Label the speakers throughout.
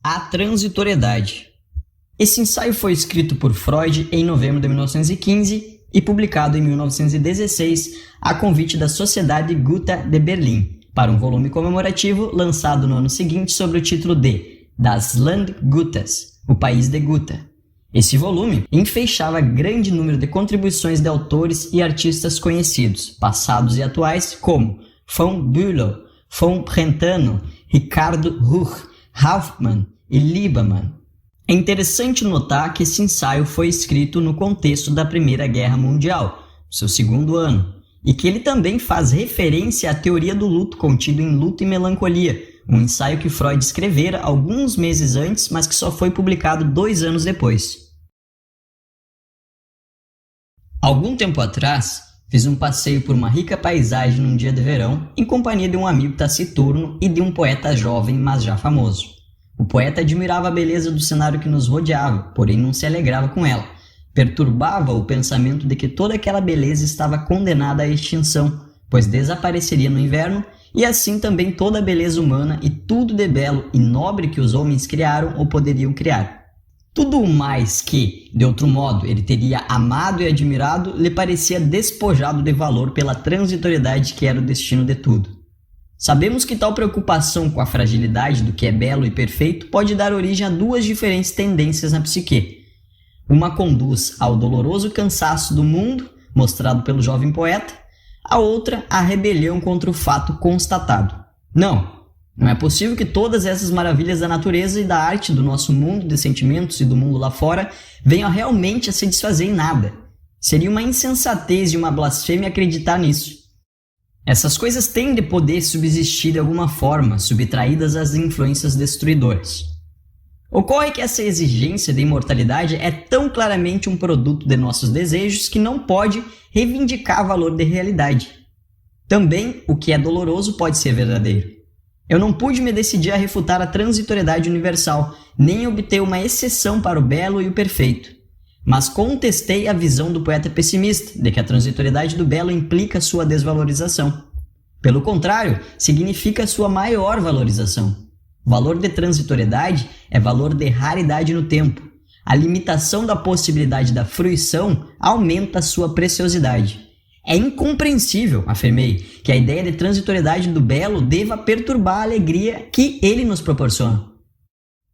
Speaker 1: A transitoriedade. Esse ensaio foi escrito por Freud em novembro de 1915 e publicado em 1916 a convite da Sociedade Goethe de Berlim, para um volume comemorativo lançado no ano seguinte sob o título de Das Land Goethes, o país de Goethe. Esse volume enfeixava grande número de contribuições de autores e artistas conhecidos, passados e atuais, como von Bülow, von Brentano, Ricardo Huch, Hoffmann e Liebermann. É interessante notar que esse ensaio foi escrito no contexto da Primeira Guerra Mundial, seu segundo ano, e que ele também faz referência à teoria do luto contido em Luto e Melancolia, um ensaio que Freud escrevera alguns meses antes, mas que só foi publicado 2 anos depois. Algum tempo atrás, fiz um passeio por uma rica paisagem num dia de verão, em companhia de um amigo taciturno e de um poeta jovem, mas já famoso. O poeta admirava a beleza do cenário que nos rodeava, porém não se alegrava com ela. Perturbava o pensamento de que toda aquela beleza estava condenada à extinção, pois desapareceria no inverno, e assim também toda a beleza humana e tudo de belo e nobre que os homens criaram ou poderiam criar. Tudo o mais que, de outro modo, ele teria amado e admirado, lhe parecia despojado de valor pela transitoriedade que era o destino de tudo. Sabemos que tal preocupação com a fragilidade do que é belo e perfeito pode dar origem a 2 diferentes tendências na psique. Uma conduz ao doloroso cansaço do mundo, mostrado pelo jovem poeta, a outra à rebelião contra o fato constatado. Não é possível que todas essas maravilhas da natureza e da arte do nosso mundo de sentimentos e do mundo lá fora venham realmente a se desfazer em nada. Seria uma insensatez e uma blasfêmia acreditar nisso. Essas coisas têm de poder subsistir de alguma forma, subtraídas às influências destruidoras. Ocorre que essa exigência de imortalidade é tão claramente um produto de nossos desejos que não pode reivindicar valor de realidade. Também, o que é doloroso pode ser verdadeiro. Eu não pude me decidir a refutar a transitoriedade universal, nem obter uma exceção para o belo e o perfeito. Mas contestei a visão do poeta pessimista, de que a transitoriedade do belo implica sua desvalorização. Pelo contrário, significa sua maior valorização. Valor de transitoriedade é valor de raridade no tempo. A limitação da possibilidade da fruição aumenta sua preciosidade. É incompreensível, afirmei, que a ideia de transitoriedade do belo deva perturbar a alegria que ele nos proporciona.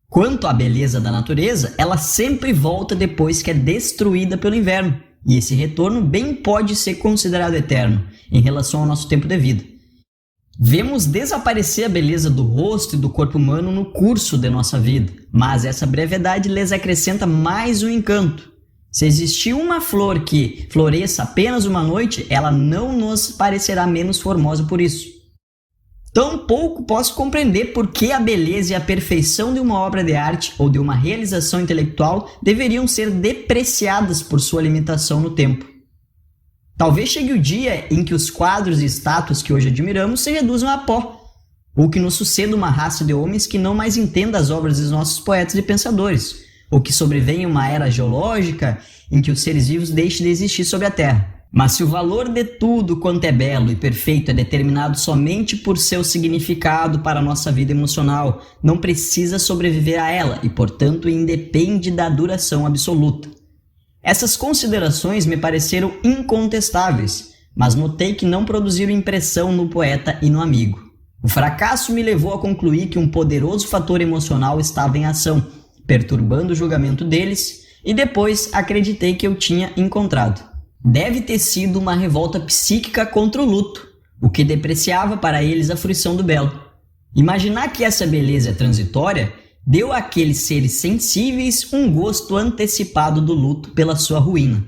Speaker 1: Quanto à beleza da natureza, ela sempre volta depois que é destruída pelo inverno, e esse retorno bem pode ser considerado eterno, em relação ao nosso tempo de vida. Vemos desaparecer a beleza do rosto e do corpo humano no curso de nossa vida, mas essa brevidade lhes acrescenta mais um encanto. Se existir uma flor que floresça apenas uma noite, ela não nos parecerá menos formosa por isso. Tampouco posso compreender por que a beleza e a perfeição de uma obra de arte ou de uma realização intelectual deveriam ser depreciadas por sua limitação no tempo. Talvez chegue o dia em que os quadros e estátuas que hoje admiramos se reduzam a pó, ou que nos suceda uma raça de homens que não mais entenda as obras dos nossos poetas e pensadores, ou que sobrevenha uma era geológica em que os seres vivos deixem de existir sobre a Terra. Mas se o valor de tudo quanto é belo e perfeito é determinado somente por seu significado para a nossa vida emocional, não precisa sobreviver a ela e, portanto, independe da duração absoluta. Essas considerações me pareceram incontestáveis, mas notei que não produziram impressão no poeta e no amigo. O fracasso me levou a concluir que um poderoso fator emocional estava em ação, perturbando o julgamento deles, e depois acreditei que eu tinha encontrado. Deve ter sido uma revolta psíquica contra o luto, o que depreciava para eles a fruição do belo. Imaginar que essa beleza é transitória deu àqueles seres sensíveis um gosto antecipado do luto pela sua ruína.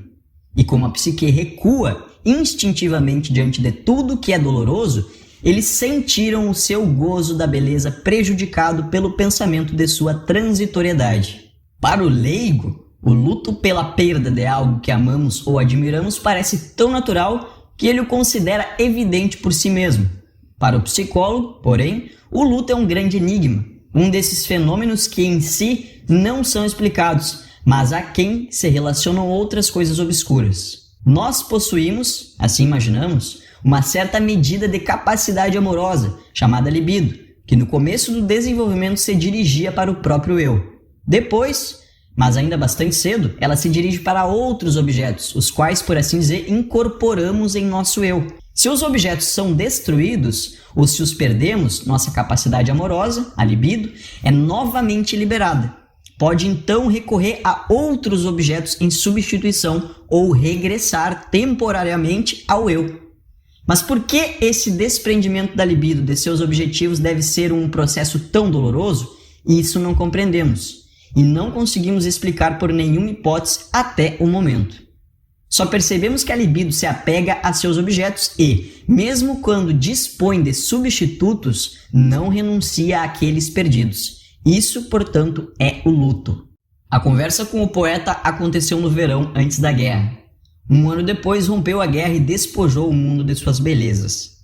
Speaker 1: E como a psique recua instintivamente diante de tudo que é doloroso, eles sentiram o seu gozo da beleza prejudicado pelo pensamento de sua transitoriedade. Para o leigo, o luto pela perda de algo que amamos ou admiramos parece tão natural que ele o considera evidente por si mesmo. Para o psicólogo, porém, o luto é um grande enigma, um desses fenômenos que em si não são explicados, mas a quem se relacionam outras coisas obscuras. Nós possuímos, assim imaginamos, uma certa medida de capacidade amorosa, chamada libido, que no começo do desenvolvimento se dirigia para o próprio eu. Depois, mas ainda bastante cedo, ela se dirige para outros objetos, os quais, por assim dizer, incorporamos em nosso eu. Se os objetos são destruídos, ou se os perdemos, nossa capacidade amorosa, a libido, é novamente liberada. Pode então recorrer a outros objetos em substituição ou regressar temporariamente ao eu. Mas por que esse desprendimento da libido de seus objetivos deve ser um processo tão doloroso? Isso não compreendemos e não conseguimos explicar por nenhuma hipótese até o momento. Só percebemos que a libido se apega a seus objetos e, mesmo quando dispõe de substitutos, não renuncia àqueles perdidos. Isso, portanto, é o luto. A conversa com o poeta aconteceu no verão antes da guerra. Um ano depois, rompeu a guerra e despojou o mundo de suas belezas.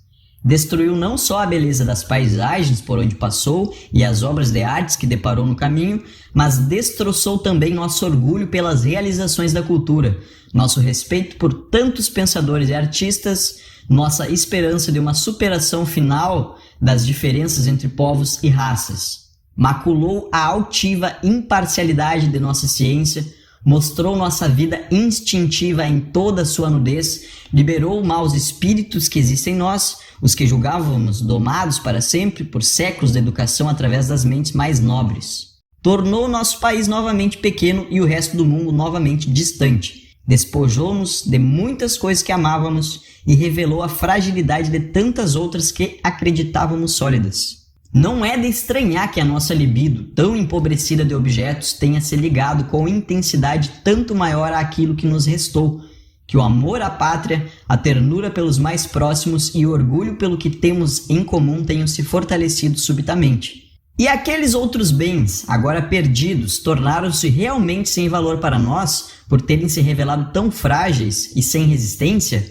Speaker 1: Destruiu não só a beleza das paisagens por onde passou e as obras de artes que deparou no caminho, mas destroçou também nosso orgulho pelas realizações da cultura, nosso respeito por tantos pensadores e artistas, nossa esperança de uma superação final das diferenças entre povos e raças. Maculou a altiva imparcialidade de nossa ciência, mostrou nossa vida instintiva em toda a sua nudez, liberou maus espíritos que existem em nós, os que julgávamos domados para sempre por séculos de educação através das mentes mais nobres. Tornou nosso país novamente pequeno e o resto do mundo novamente distante. Despojou-nos de muitas coisas que amávamos e revelou a fragilidade de tantas outras que acreditávamos sólidas. Não é de estranhar que a nossa libido, tão empobrecida de objetos, tenha se ligado com intensidade tanto maior àquilo que nos restou, que o amor à pátria, a ternura pelos mais próximos e o orgulho pelo que temos em comum tenham se fortalecido subitamente. E aqueles outros bens, agora perdidos, tornaram-se realmente sem valor para nós, por terem se revelado tão frágeis e sem resistência?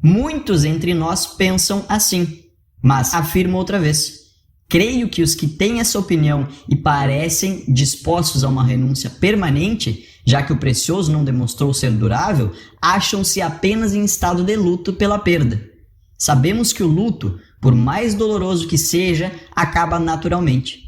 Speaker 1: Muitos entre nós pensam assim, mas afirmo outra vez. Creio que os que têm essa opinião e parecem dispostos a uma renúncia permanente, já que o precioso não demonstrou ser durável, acham-se apenas em estado de luto pela perda. Sabemos que o luto, por mais doloroso que seja, acaba naturalmente.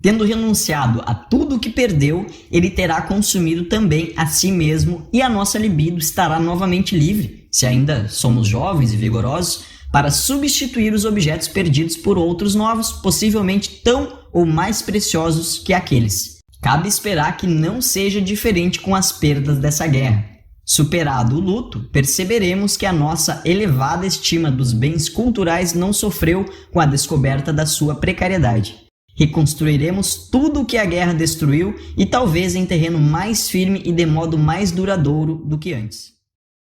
Speaker 1: Tendo renunciado a tudo o que perdeu, ele terá consumido também a si mesmo e a nossa libido estará novamente livre, se ainda somos jovens e vigorosos, para substituir os objetos perdidos por outros novos, possivelmente tão ou mais preciosos que aqueles. Cabe esperar que não seja diferente com as perdas dessa guerra. Superado o luto, perceberemos que a nossa elevada estima dos bens culturais não sofreu com a descoberta da sua precariedade. Reconstruiremos tudo o que a guerra destruiu e talvez em terreno mais firme e de modo mais duradouro do que antes.